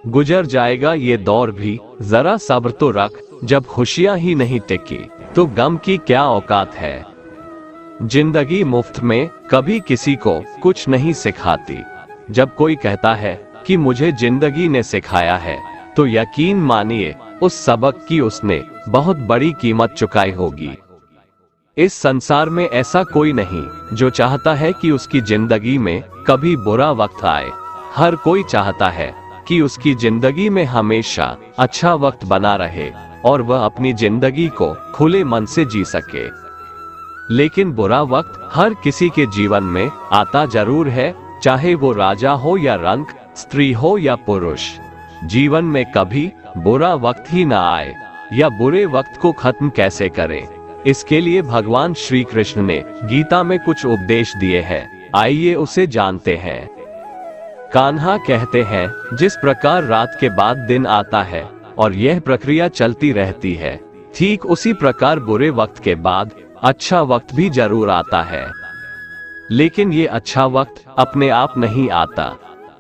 गुजर जाएगा ये दौर भी, जरा सब्र तो रख। जब खुशियां ही नहीं टिकी तो गम की क्या औकात है। जिंदगी मुफ्त में कभी किसी को कुछ नहीं सिखाती। जब कोई कहता है कि मुझे जिंदगी ने सिखाया है, तो यकीन मानिए उस सबक की उसने बहुत बड़ी कीमत चुकाई होगी। इस संसार में ऐसा कोई नहीं जो चाहता है कि उसकी जिंदगी में कभी बुरा वक्त आए। हर कोई चाहता है कि उसकी जिंदगी में हमेशा अच्छा वक्त बना रहे और वह अपनी जिंदगी को खुले मन से जी सके। लेकिन बुरा वक्त हर किसी के जीवन में आता जरूर है, चाहे वो राजा हो या रंक, स्त्री हो या पुरुष। जीवन में कभी बुरा वक्त ही ना आए, या बुरे वक्त को खत्म कैसे करें, इसके लिए भगवान श्री कृष्ण ने गीता में कुछ उपदेश दिए हैं। आइए उसे जानते हैं। कान्हा कहते हैं, जिस प्रकार रात के बाद दिन आता है और यह प्रक्रिया चलती रहती है, ठीक उसी प्रकार बुरे वक्त के बाद अच्छा वक्त भी जरूर आता है। लेकिन ये अच्छा वक्त अपने आप नहीं आता।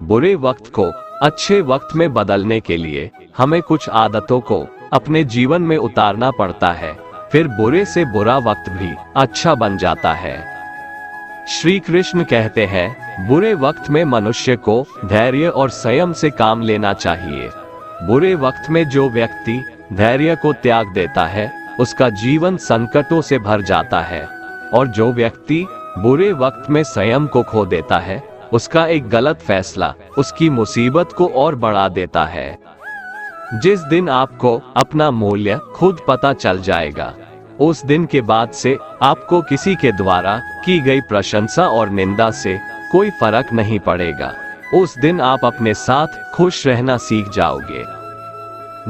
बुरे वक्त को अच्छे वक्त में बदलने के लिए हमें कुछ आदतों को अपने जीवन में उतारना पड़ता है, फिर बुरे से बुरा वक्त भी अच्छा बन जाता है। श्री कृष्ण कहते हैं, बुरे वक्त में मनुष्य को धैर्य और संयम से काम लेना चाहिए। बुरे वक्त में जो व्यक्ति धैर्य को त्याग देता है, उसका जीवन संकटों से भर जाता है, और जो व्यक्ति बुरे वक्त में संयम को खो देता है, उसका एक गलत फैसला उसकी मुसीबत को और बढ़ा देता है। जिस दिन आपको अपना मूल्य खुद पता चल जाएगा, उस दिन के बाद से आपको किसी के द्वारा की गई प्रशंसा और निंदा से कोई फर्क नहीं पड़ेगा। उस दिन आप अपने साथ खुश रहना सीख जाओगे।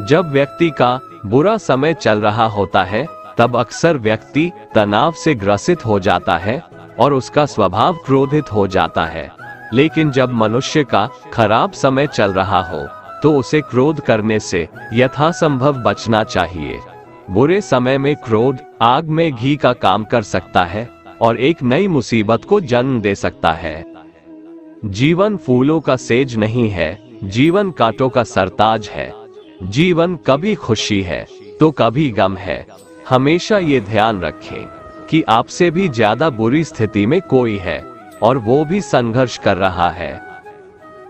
जब व्यक्ति का बुरा समय चल रहा होता है, तब अक्सर व्यक्ति तनाव से ग्रसित हो जाता है और उसका स्वभाव क्रोधित हो जाता है। लेकिन जब मनुष्य का खराब समय चल रहा हो, तो उसे क्रोध करने से यथासंभव बचना चाहिए। बुरे समय में क्रोध आग में घी का काम कर सकता है और एक नई मुसीबत को जन्म दे सकता है। जीवन फूलों का सेज नहीं है, जीवन कांटों का सरताज है। जीवन कभी खुशी है तो कभी गम है। हमेशा ये ध्यान रखें कि आपसे भी ज्यादा बुरी स्थिति में कोई है और वो भी संघर्ष कर रहा है।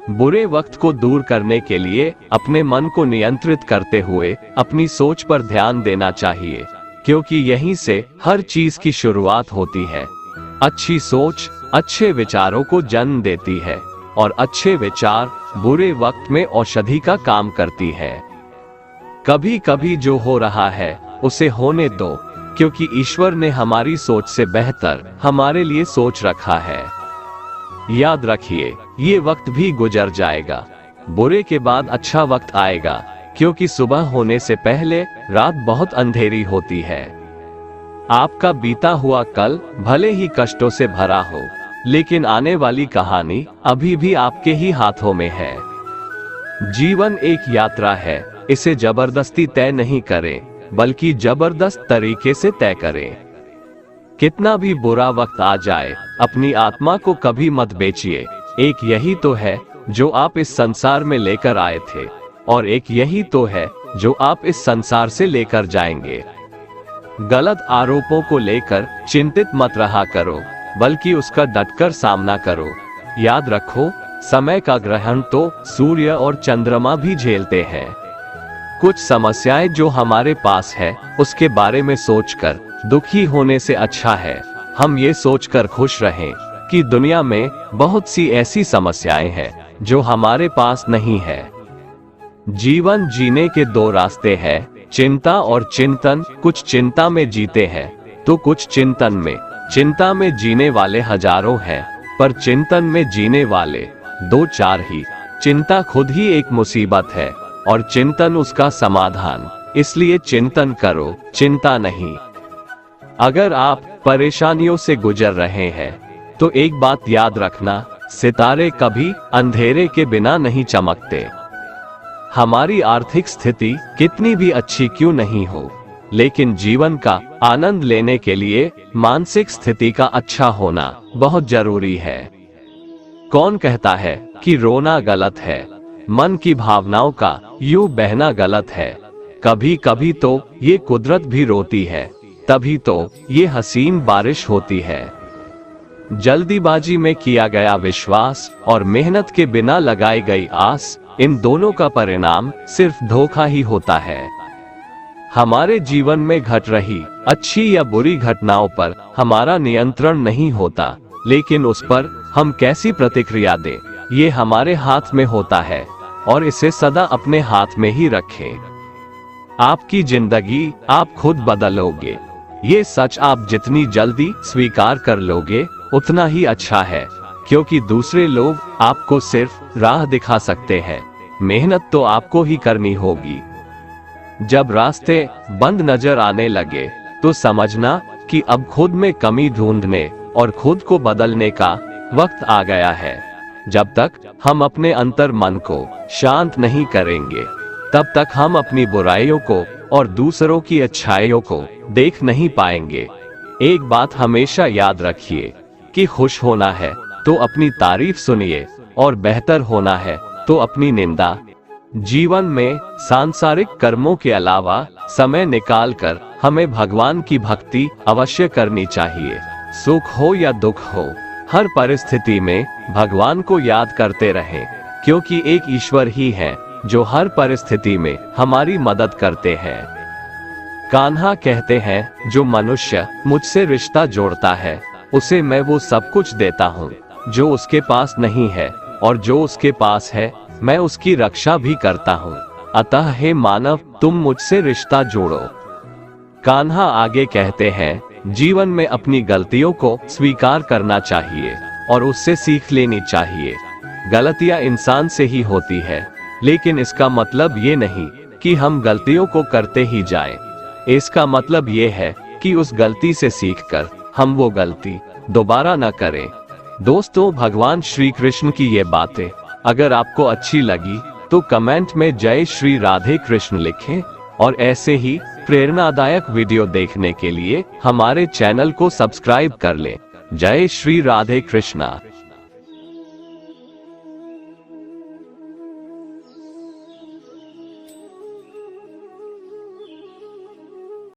बुरे वक्त को दूर करने के लिए अपने मन को नियंत्रित करते हुए अपनी सोच पर ध्यान देना चाहिए, क्योंकि यहीं से हर चीज की शुरुआत होती है। अच्छी सोच अच्छे विचारों को जन्म देती है और अच्छे विचार बुरे वक्त में औषधि का काम करती है। कभी कभी जो हो रहा है उसे होने दो, क्योंकि ईश्वर ने हमारी सोच से बेहतर हमारे लिए सोच रखा है। याद रखिए, ये वक्त भी गुजर जाएगा। बुरे के बाद अच्छा वक्त आएगा, क्योंकि सुबह होने से पहले रात बहुत अंधेरी होती है। आपका बीता हुआ कल भले ही कष्टों से भरा हो, लेकिन आने वाली कहानी अभी भी आपके ही हाथों में है। जीवन एक यात्रा है, इसे जबरदस्ती तय नहीं करें, बल्कि जबरदस्त तरीके से तय करें। कितना भी बुरा वक्त आ जाए, अपनी आत्मा को कभी मत बेचिए। एक यही तो है जो आप इस संसार में लेकर आए थे, और एक यही तो है जो आप इस संसार से लेकर जाएंगे। गलत आरोपों को लेकर चिंतित मत रहा करो, बल्कि उसका डटकर सामना करो। याद रखो, समय का ग्रहण तो सूर्य और चंद्रमा भी झेलते हैं। कुछ समस्याएं जो हमारे पास है, उसके बारे में सोचकर दुखी होने से अच्छा है हम ये सोचकर खुश रहें कि दुनिया में बहुत सी ऐसी समस्याएं हैं जो हमारे पास नहीं है। जीवन जीने के दो रास्ते हैं, चिंता और चिंतन। कुछ चिंता में जीते हैं तो कुछ चिंतन में। चिंता में जीने वाले हजारों हैं, पर चिंतन में जीने वाले दो चार ही। चिंता खुद ही एक मुसीबत है और चिंतन उसका समाधान। इसलिए चिंतन करो, चिंता नहीं। अगर आप परेशानियों से गुजर रहे हैं तो एक बात याद रखना, सितारे कभी अंधेरे के बिना नहीं चमकते। हमारी आर्थिक स्थिति कितनी भी अच्छी क्यों नहीं हो, लेकिन जीवन का आनंद लेने के लिए मानसिक स्थिति का अच्छा होना बहुत जरूरी है। कौन कहता है कि रोना गलत है? मन की भावनाओं का यूं बहना गलत है। कभी कभी तो ये कुदरत भी रोती है, तभी तो ये हसीन बारिश होती है। जल्दीबाजी में किया गया विश्वास और मेहनत के बिना लगाई गई आस, इन दोनों का परिणाम सिर्फ धोखा ही होता है। हमारे जीवन में घट रही अच्छी या बुरी घटनाओं पर हमारा नियंत्रण नहीं होता, लेकिन उस पर हम कैसी प्रतिक्रिया दें, ये हमारे हाथ में होता है, और इसे सदा अपने हाथ में ही रखें। आपकी जिंदगी आप खुद बदलोगे, ये सच आप जितनी जल्दी स्वीकार कर लोगे उतना ही अच्छा है, क्योंकि दूसरे लोग आपको सिर्फ राह दिखा सकते हैं, मेहनत तो आपको ही करनी होगी। जब रास्ते बंद नजर आने लगे तो समझना कि अब खुद में कमी ढूंढने और खुद को बदलने का वक्त आ गया है। जब तक हम अपने अंतर मन को शांत नहीं करेंगे, तब तक हम अपनी बुराइयों को और दूसरों की अच्छाइयों को देख नहीं पाएंगे। एक बात हमेशा याद रखिए कि खुश होना है तो अपनी तारीफ सुनिए, और बेहतर होना है तो अपनी निंदा। जीवन में सांसारिक कर्मों के अलावा समय निकालकर हमें भगवान की भक्ति अवश्य करनी चाहिए। सुख हो या दुख हो, हर परिस्थिति में भगवान को याद करते रहें, क्योंकि एक ईश्वर ही है जो हर परिस्थिति में हमारी मदद करते हैं। कान्हा कहते हैं, जो मनुष्य मुझसे रिश्ता जोड़ता है उसे मैं वो सब कुछ देता हूँ जो उसके पास नहीं है, और जो उसके पास है मैं उसकी रक्षा भी करता हूँ। अतः हे मानव, तुम मुझसे रिश्ता जोड़ो। कान्हा आगे कहते हैं, जीवन में अपनी गलतियों को स्वीकार करना चाहिए और उससे सीख लेनी चाहिए। गलतियां इंसान से ही होती है, लेकिन इसका मतलब ये नहीं कि हम गलतियों को करते ही जाएं। इसका मतलब ये है कि उस गलती से सीखकर हम वो गलती दोबारा न करें। दोस्तों, भगवान श्री कृष्ण की ये बातें अगर आपको अच्छी लगी तो कमेंट में जय श्री राधे कृष्ण लिखें, और ऐसे ही प्रेरणादायक वीडियो देखने के लिए हमारे चैनल को सब्सक्राइब कर लें। जय श्री राधे कृष्णा।